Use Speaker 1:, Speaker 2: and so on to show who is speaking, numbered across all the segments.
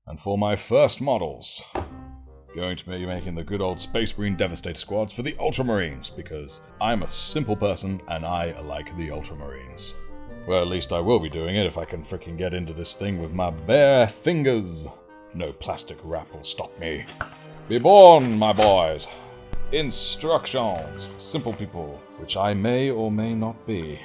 Speaker 1: And for my first models, going to be making the good old Space Marine Devastator squads for the Ultramarines, because I'm a simple person and I like the Ultramarines. Well, at least I will be doing it if I can frickin' get into this thing with my bare fingers. No plastic wrap will stop me. Be born, my boys. Instructions for simple people, which I may or may not be.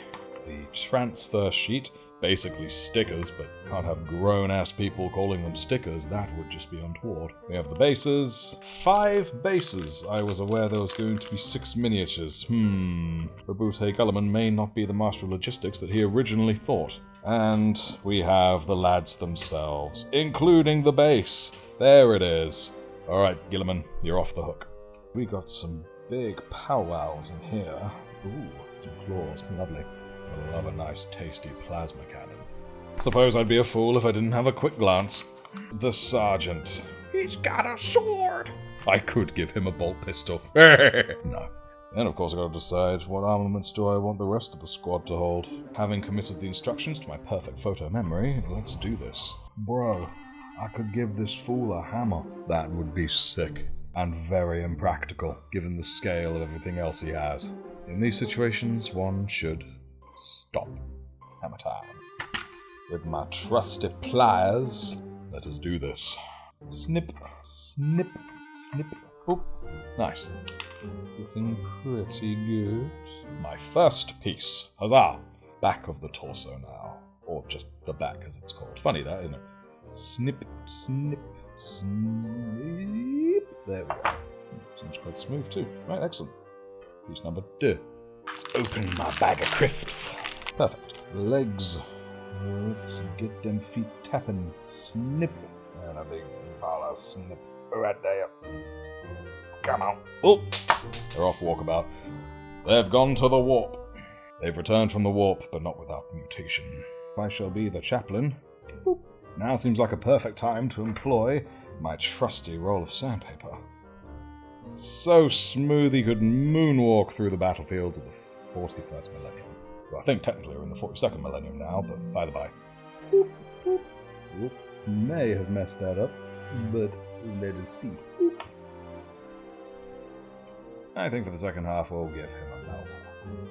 Speaker 1: The transfer sheet, basically stickers, but can't have grown-ass people calling them stickers, that would just be untoward. We have the bases. 5 bases. I was aware there was going to be 6 miniatures. Robute Gulliman may not be the master of logistics that he originally thought. And we have the lads themselves, including the base. There it is. Alright, Gilliman, you're off the hook. We got some big powwows in here. Ooh, some claws. Lovely. I love a nice, tasty plasma cannon. Suppose I'd be a fool if I didn't have a quick glance. The Sergeant. He's got a sword! I could give him a bolt pistol. No. Then, of course, I've got to decide what armaments do I want the rest of the squad to hold. Having committed the instructions to my perfect photo memory, let's do this. Bro, I could give this fool a hammer. That would be sick. And very impractical, given the scale of everything else he has. In these situations, one should stop. Hammer time. With my trusty pliers, let us do this. Snip, snip, snip. Oh, nice. Looking pretty good. My first piece. Huzzah! Back of the torso now. Or just the back, as it's called. Funny that, isn't it? Snip, snip, snip. There we go. Seems quite smooth too. Right, excellent. Piece number 2. Let's open my bag of crisps. Perfect. Legs. Let's get them feet tapping. Snip. And a big baller snip right there. Come on. Oh! They're off walkabout. They've gone to the warp. They've returned from the warp, but not without mutation. I shall be the chaplain. Boop. Now seems like a perfect time to employ my trusty roll of sandpaper. So smooth he could moonwalk through the battlefields of the 41st millennium. Well, I think technically we're in the 42nd millennium now, but by the by. Boop, boop. Boop. May have messed that up, but let us see. Boop. I think for the second half we'll give him a mouth.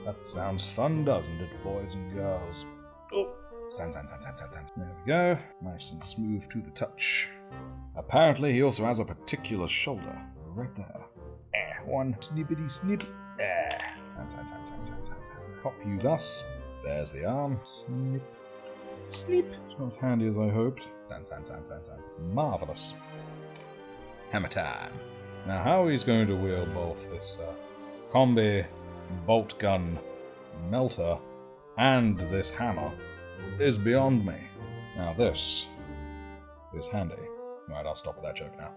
Speaker 1: That sounds fun, doesn't it, boys and girls? Oh. Sand. There we go. Nice and smooth to the touch. Apparently he also has a particular shoulder. Right there. One snippity snip. Sand. Pop you thus. There's the arm. Snip. Snip. It's not as handy as I hoped. Sand. Marvellous. Hammer time. Now how he's going to wield both this combi, bolt gun, melter, and this hammer is beyond me. Now this is handy. Right, I'll stop with that joke now.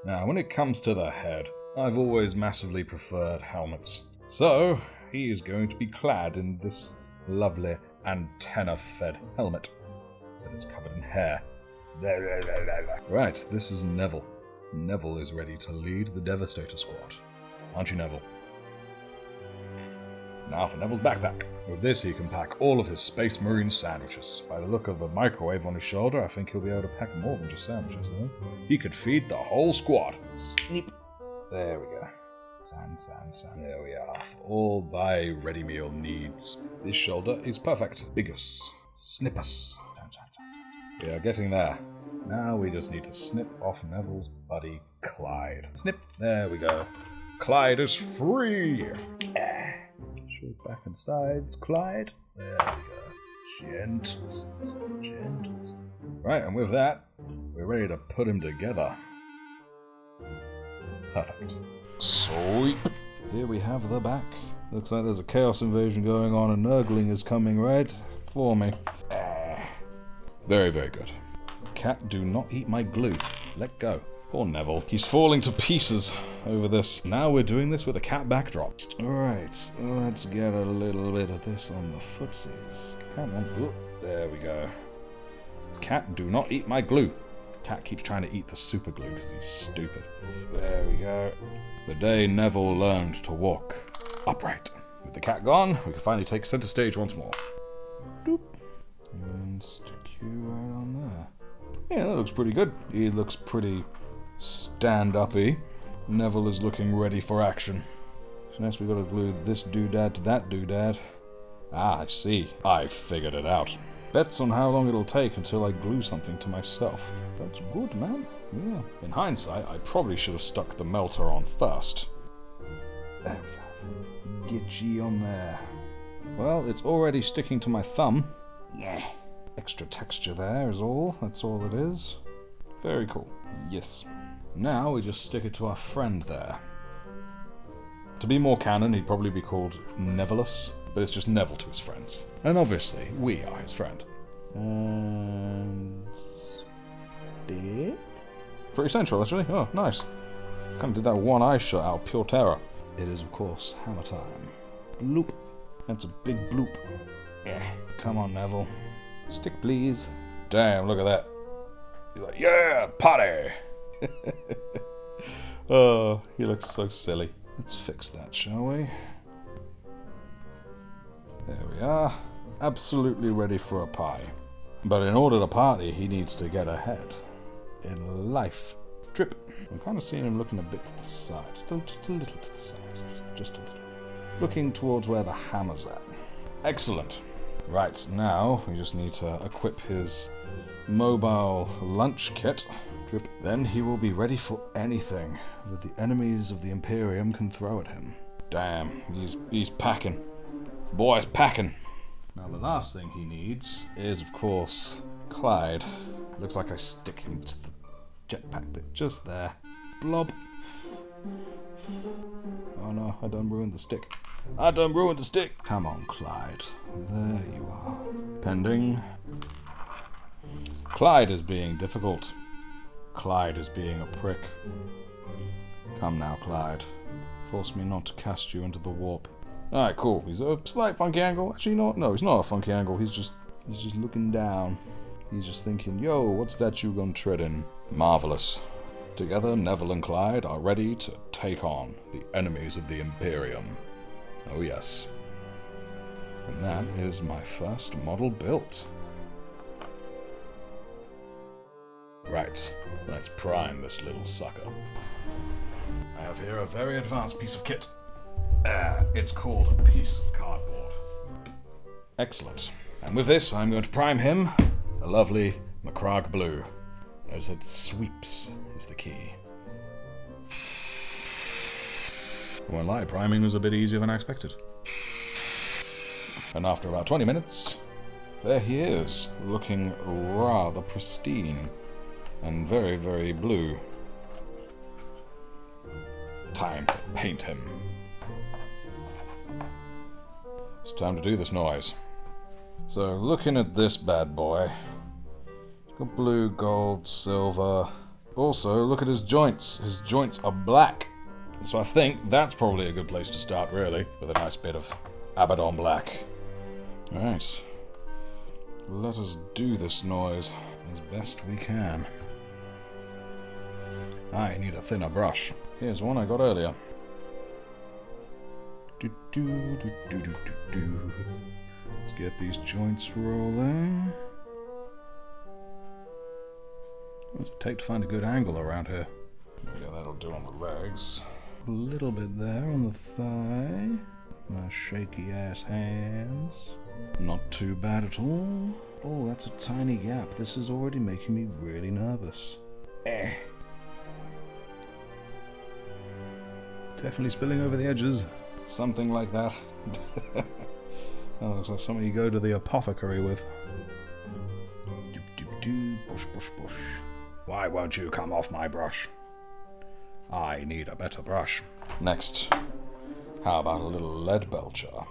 Speaker 1: Now, when it comes to the head, I've always massively preferred helmets. So, he is going to be clad in this lovely antenna-fed helmet that is covered in hair. Right, this is Neville. Neville is ready to lead the Devastator Squad. Aren't you, Neville? Now for Neville's backpack. With this he can pack all of his Space Marine sandwiches. By the look of the microwave on his shoulder, I think he'll be able to pack more than just sandwiches, though. He could feed the whole squad. Snip. There we go. Sand. There we are. For all thy ready meal needs. This shoulder is perfect. Biggest. Snippus. We are getting there. Now we just need to snip off Neville's buddy, Clyde. Snip. There we go. Clyde is free. Short back and sides, Clyde. There we go. Gentle. Right, and with that, we're ready to put him together. Perfect. Sweep. Here we have the back. Looks like there's a chaos invasion going on and Nurgling is coming right for me. Very, very good. Cat, do not eat my glue. Let go. Poor Neville. He's falling to pieces over this. Now we're doing this with a cat backdrop. Alright, let's get a little bit of this on the footsies. Come on. Ooh, there we go. Cat, do not eat my glue. Cat keeps trying to eat the super glue because he's stupid. There we go. The day Neville learned to walk upright. With the cat gone, we can finally take center stage once more. Doop. And stick you right on there. Yeah, that looks pretty good. He looks pretty stand-uppy. Neville is looking ready for action. So next we've got to glue this doodad to that doodad. Ah, I see. I figured it out. Bets on how long it'll take until I glue something to myself. That's good, man. Yeah. In hindsight, I probably should have stuck the melter on first. There we go. Get ye on there. Well, it's already sticking to my thumb. Yeah. Extra texture there is all. That's all it is. Very cool. Yes. Now we just stick it to our friend there. To be more canon, he'd probably be called Nevillus, but it's just Neville to his friends. And obviously, we are his friend. And stick? Pretty central, actually. Oh, nice. Kind of did that one eye shot out of pure terror. It is, of course, hammer time. Bloop. That's a big bloop. Yeah. Come on, Neville. Stick, please. Damn, look at that. He's like, yeah, party! Oh, he looks so silly. Let's fix that, shall we? There we are. Absolutely ready for a pie. But in order to party, he needs to get ahead. In life. Drip. I'm kind of seeing him looking a bit to the side. Just a little to the side. Just a little. Looking towards where the hammer's at. Excellent. Right, now we just need to equip his mobile lunch kit. Drip. Then he will be ready for anything that the enemies of the Imperium can throw at him. Damn, he's packing. Boy's packing. Now the last thing he needs is, of course, Clyde. Looks like I stick him to the jetpack bit just there. Blob. Oh no, I done ruined the stick. I done ruined the stick. Come on, Clyde. There you are. Pending. Clyde is being difficult. Clyde is being a prick. Come now, Clyde. Force me not to cast you into the warp. Alright, cool. He's a slight funky angle. Actually, no, he's not a funky angle. He's just looking down. He's just thinking, yo, what's that you gonna tread in? Marvelous. Together, Neville and Clyde are ready to take on the enemies of the Imperium. Oh yes. And that is my first model built. Right, let's prime this little sucker. I have here a very advanced piece of kit. It's called a piece of cardboard. Excellent. And with this, I'm going to prime him a lovely Macragge blue. Notice it sweeps is the key. I won't lie, priming was a bit easier than I expected. And after about 20 minutes, there he is, looking rather pristine and very, very blue. Time to paint him. It's time to do this noise. So, looking at this bad boy, he's got blue, gold, silver. Also, look at his joints. His joints are black. So I think that's probably a good place to start, really, with a nice bit of Abaddon black. Alright. Let us do this noise as best we can. I need a thinner brush. Here's one I got earlier. Let's get these joints rolling. What does it take to find a good angle around here? Yeah, that'll do on the legs. A little bit there on the thigh. My shaky ass hands. Not too bad at all. Oh, that's a tiny gap. This is already making me really nervous. Definitely spilling over the edges. Something like that. That looks like something you go to the apothecary with. Bush, bush, bush. Why won't you come off my brush? I need a better brush. Next, how about a little lead belcher?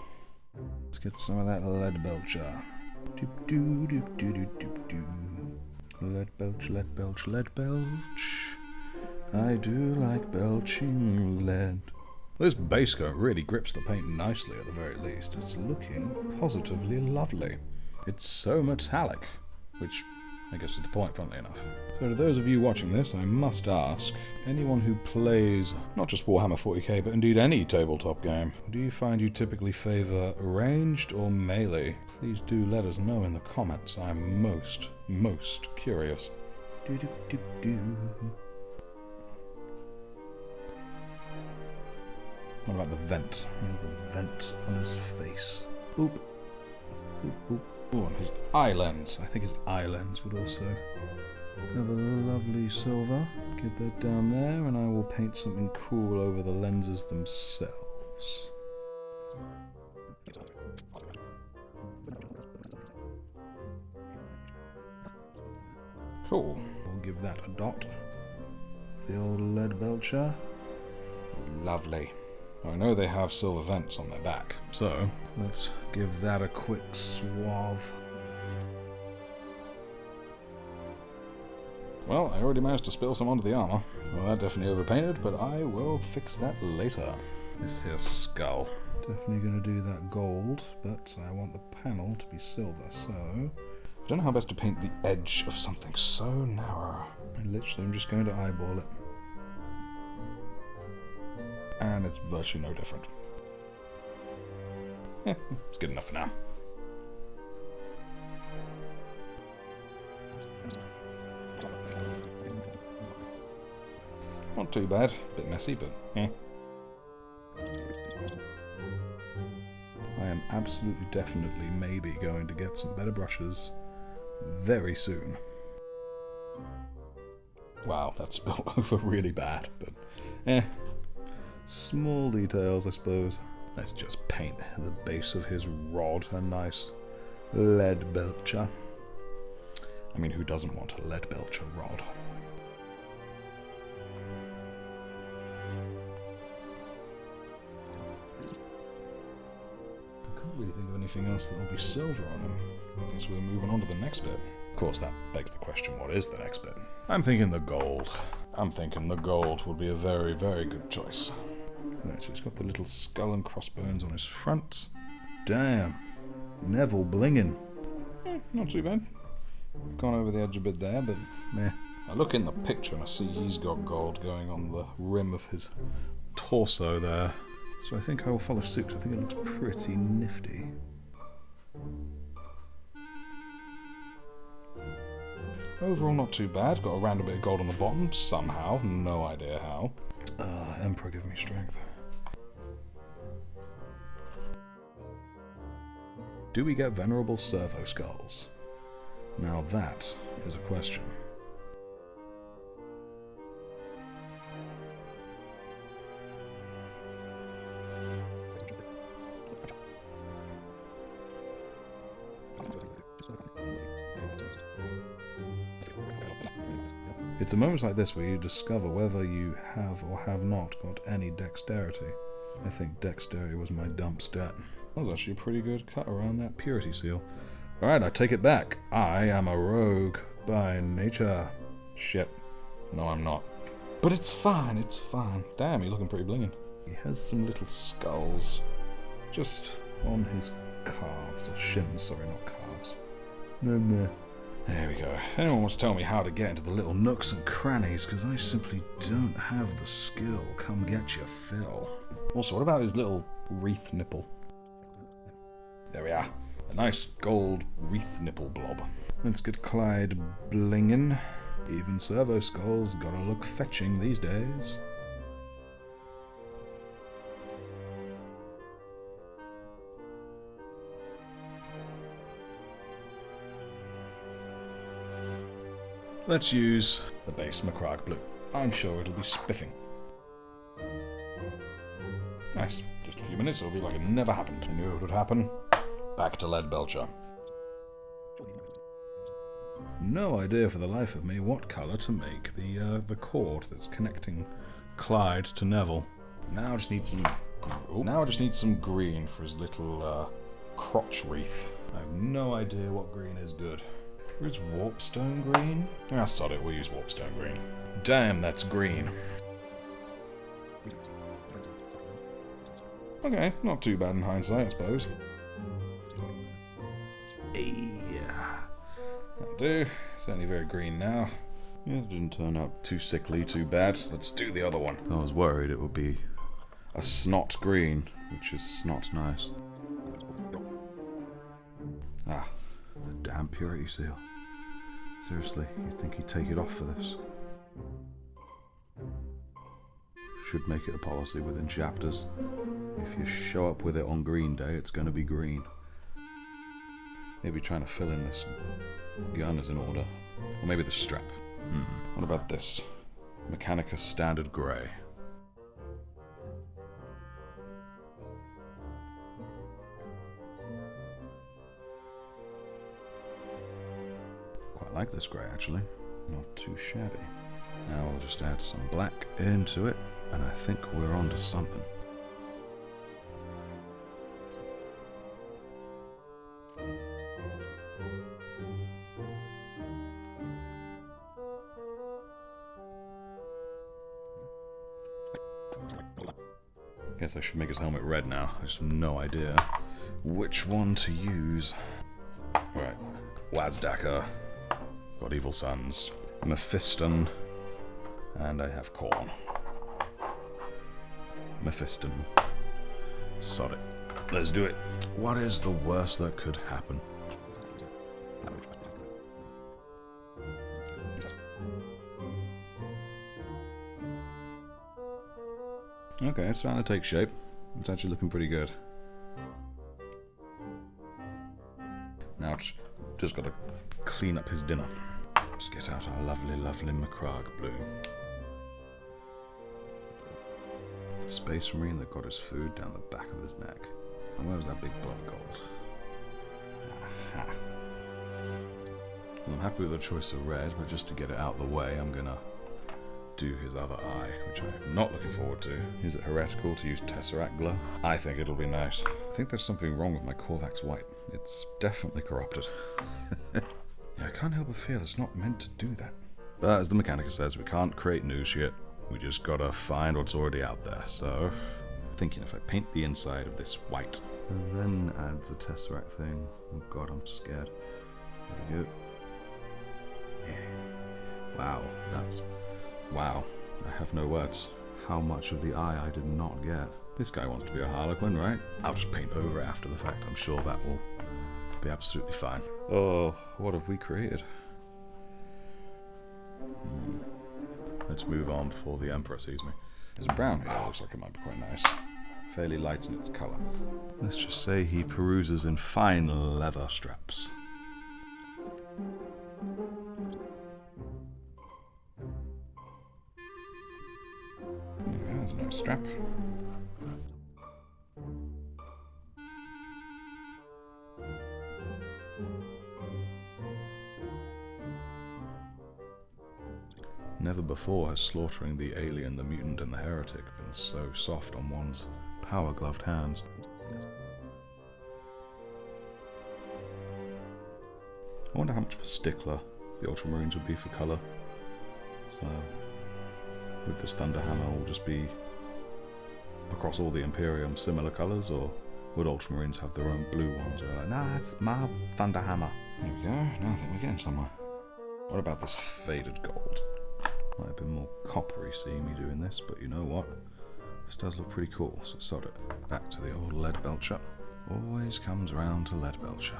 Speaker 1: Let's get some of that lead belcher. Lead belch, lead belch, lead belch. I do like belching lead. This base coat really grips the paint nicely at the very least. It's looking positively lovely. It's so metallic, which I guess is the point, funnily enough. So to those of you watching this, I must ask, anyone who plays not just Warhammer 40k, but indeed any tabletop game, do you find you typically favour ranged or melee? Please do let us know in the comments. I'm most curious. What about the vent? Here's the vent on his face. Boop. Boop, boop. Oh, and his eye lens. I think his eye lens would also have a lovely silver. Get that down there, and I will paint something cool over the lenses themselves. Cool. We'll give that a dot. The old lead belcher. Lovely. I know they have silver vents on their back, so let's give that a quick swathe. Well, I already managed to spill some onto the armour. Well, that definitely overpainted, but I will fix that later. This here skull. Definitely going to do that gold, but I want the panel to be silver, so I don't know how best to paint the edge of something so narrow. I literally am just going to eyeball it. And it's virtually no different. It's good enough for now. Not too bad. Bit messy, but I am absolutely, definitely, maybe going to get some better brushes very soon. Wow, that spilled over really bad, but small details, I suppose. Let's just paint the base of his rod a nice lead belcher. I mean, who doesn't want a lead belcher rod? I can't really think of anything else that will be silver on him. I guess we're moving on to the next bit. Of course, that begs the question, what is the next bit? I'm thinking the gold. I'm thinking the gold would be a very, very good choice. Right, so he's got the little skull and crossbones on his front. Damn. Neville blinging. Not too bad. Gone over the edge a bit there, but meh. I look in the picture and I see he's got gold going on the rim of his torso there. So I think I will follow suit. I think it looks pretty nifty. Overall not too bad. Got a random bit of gold on the bottom somehow. No idea how. Emperor, give me strength. Do we get venerable servo skulls? Now that is a question. It's a moment like this where you discover whether you have or have not got any dexterity. I think dexterity was my dump stat. That was actually a pretty good cut around that purity seal. Alright, I take it back. I am a rogue by nature. Shit. No, I'm not. But it's fine, it's fine. Damn, you're looking pretty blinging. He has some little skulls just on his calves, or shins, sorry, not calves. There we go. Anyone wants to tell me how to get into the little nooks and crannies, because I simply don't have the skill. Come get your fill. Also, what about his little wreath nipple? There we are. A nice gold wreath nipple blob. Let's get Clyde blingin'. Even servo skulls gotta look fetching these days. Let's use the base Macragge blue. I'm sure it'll be spiffing. Nice. Just a few minutes, it'll be like it never happened. I knew it would happen. Back to lead belcher. No idea for the life of me what colour to make the cord that's connecting Clyde to Neville. Now I just need some. Now I just need some green for his little crotch wreath. I have no idea what green is good. Where's warpstone green? Ah, sod it. We'll use warpstone green. Damn, that's green. Okay, not too bad in hindsight, I suppose. Yeah, that'll do. It's only very green now. Yeah, it didn't turn out too sickly, too bad. Let's do the other one. I was worried it would be a snot green, which is snot nice. Ah, the damn purity seal.
Speaker 2: Seriously, you'd think he'd take it off for this? Should make it a policy within chapters. If you show up with it on green day, it's going to be green. Maybe trying to fill in this gun is in order. Or maybe the strap. What about this? Mechanicus Standard Grey. Quite like this grey actually. Not too shabby. Now we'll just add some black into it, and I think we're onto something. Guess I should make his helmet red now. I just have no idea which one to use. Right. Wazdaka. Got Evil Sons. Mephiston. And I have Corn. Mephiston. Sod it. Let's do it. What is the worst that could happen? Okay, it's starting to take shape. It's actually looking pretty good. Now, just got to clean up his dinner. Let's get out our lovely, lovely Macragge blue. The Space Marine that got his food down the back of his neck. And where was that big block of gold? Aha. Well, I'm happy with the choice of red, but just to get it out of the way, I'm gonna do his other eye, which I'm not looking forward to. Is it heretical to use Tesseract glow? I think it'll be nice. I think there's something wrong with my Korvax white. It's definitely corrupted. Yeah, I can't help but feel it's not meant to do that. But as the Mechanicus says, we can't create new shit. We just gotta find what's already out there. So, thinking if I paint the inside of this white, and then add the Tesseract thing. Oh god, I'm scared. There we go. Yeah. Wow, that's... Wow, I have no words. How much of the eye I did not get. This guy wants to be a Harlequin, right? I'll just paint over it after the fact. I'm sure that will be absolutely fine. Oh, what have we created? Let's move on before the Emperor sees me. There's brown here, looks like it might be quite nice. Fairly light in its colour. Let's just say he peruses in fine leather straps. There's a nice strap. Never before has slaughtering the alien, the mutant, and the heretic been so soft on one's power-gloved hands. I wonder how much of a stickler the Ultramarines would be for colour. So, would this Thunderhammer all just be across all the Imperium similar colours, or would Ultramarines have their own blue ones? Or like, nah, it's my Thunderhammer. There we go, now I think we're getting somewhere. What about this faded gold? Might have been more coppery seeing me doing this, but you know what? This does look pretty cool, so sod it. Back to the old lead belcher. Always comes round to lead belcher.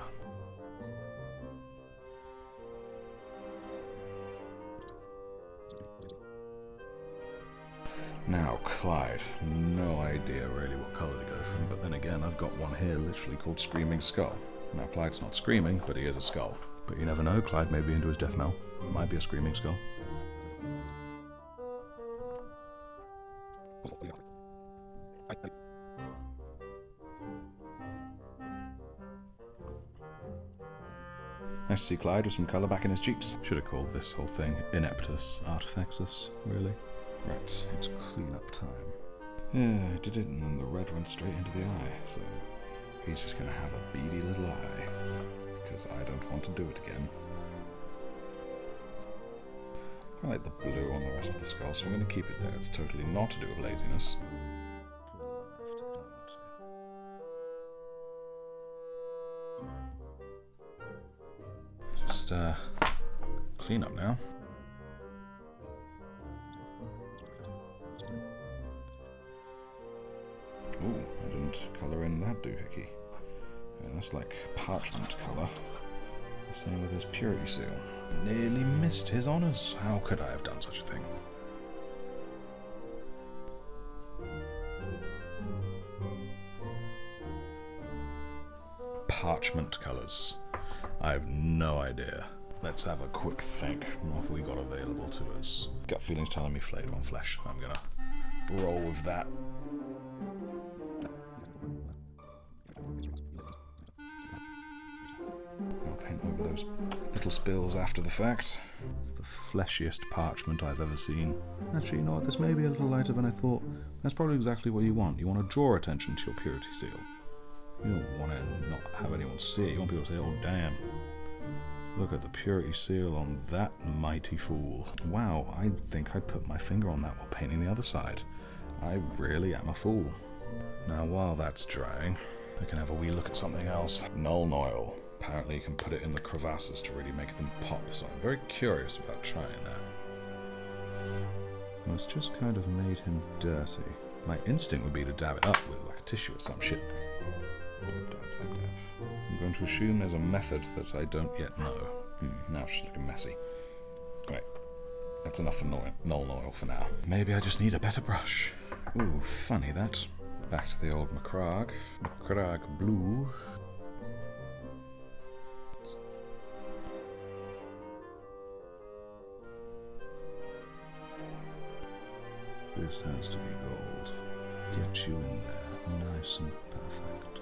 Speaker 2: Now, Clyde. No idea really what colour to go for him, but then again, I've got one here literally called Screaming Skull. Now, Clyde's not screaming, but he is a skull. But you never know, Clyde may be into his death knell. It might be a Screaming Skull. Nice to see Clyde with some colour back in his cheeks. Should have called this whole thing Ineptus Artifexus, really. Right, it's clean-up time. Yeah, I did it, and then the red went straight into the eye, so he's just gonna have a beady little eye, because I don't want to do it again. I like the blue on the rest of the skull, so I'm going to keep it there. It's totally not to do with laziness. Just clean up now. Ooh, I didn't colour in that doohickey. Yeah, that's like parchment colour. Same with his purity seal. Nearly missed his honours. How could I have done such a thing? Parchment colours. I have no idea. Let's have a quick think. What have we got available to us? Gut feeling's telling me flayed on flesh. I'm gonna roll with that. I'll paint over those little spills after the fact. It's the fleshiest parchment I've ever seen. Actually, you know what? This may be a little lighter than I thought. That's probably exactly what you want. You want to draw attention to your purity seal. You don't want to not have anyone see it. You want people to say, oh damn, look at the purity seal on that mighty fool. Wow, I think I put my finger on that while painting the other side. I really am a fool. Now while that's drying, I can have a wee look at something else. Null oil. Apparently you can put it in the crevasses to really make them pop, so I'm very curious about trying that. Well, it's just kind of made him dirty. My instinct would be to dab it up with like a tissue or some shit. Dab, dab, dab, dab. I'm going to assume there's a method that I don't yet know. Now it's just looking messy. Right, that's enough for null oil for now. Maybe I just need a better brush. Ooh, funny that. Back to the old Macragge. Macragge blue. This has to be gold. Get you in there, nice and perfect.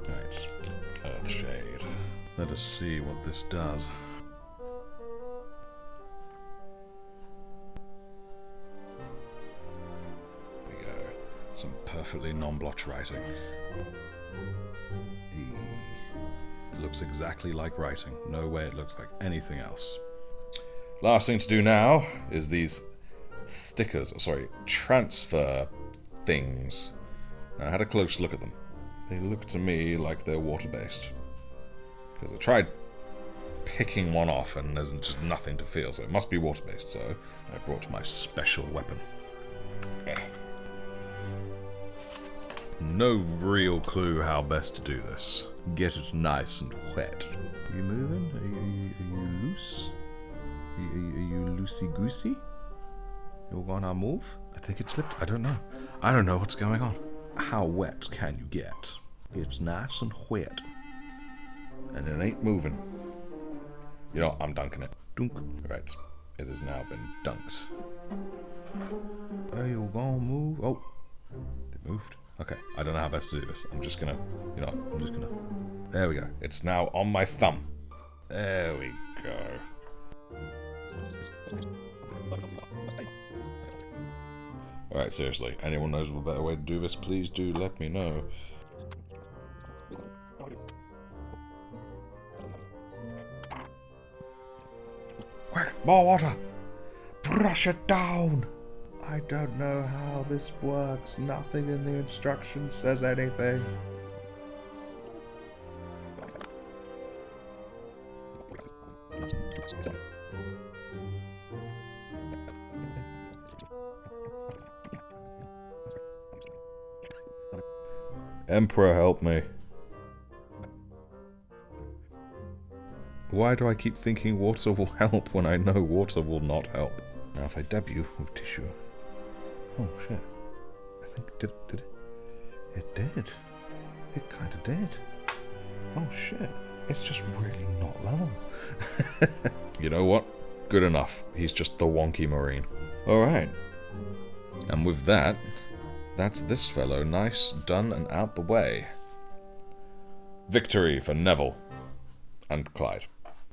Speaker 2: Right, Earthshade. Let us see what this does. There we go. Some perfectly non-blotch writing. It looks exactly like writing. No way it looks like anything else. Last thing to do now is these stickers, transfer things. Now, I had a close look at them. They look to me like they're water-based. Because I tried picking one off and there's just nothing to feel, so it must be water-based, so I brought my special weapon. No real clue how best to do this. Get it nice and wet. Are you moving? Are you loose? Are you loosey-goosey? You're gonna move? I think it slipped. I don't know. I don't know what's going on. How wet can you get? It's nice and wet. And it ain't moving. You know, I'm dunking it. Dunk. Right. It has now been dunked. Are you gonna move? Oh. It moved. Okay. I don't know how best to do this. I'm just gonna, There we go. It's now on my thumb. There we go. Alright, seriously, anyone knows of a better way to do this, please do let me know. Quick, more water! Brush it down! I don't know how this works. Nothing in the instructions says anything. Emperor, help me. Why do I keep thinking water will help when I know water will not help? Now if I dab you with tissue... Oh shit. I think... Did it? It did. It kinda did. Oh shit. It's just really not level. You know what? Good enough. He's just the wonky marine. Alright. And with that... That's this fellow, nice, done, and out the way. Victory for Neville and Clyde.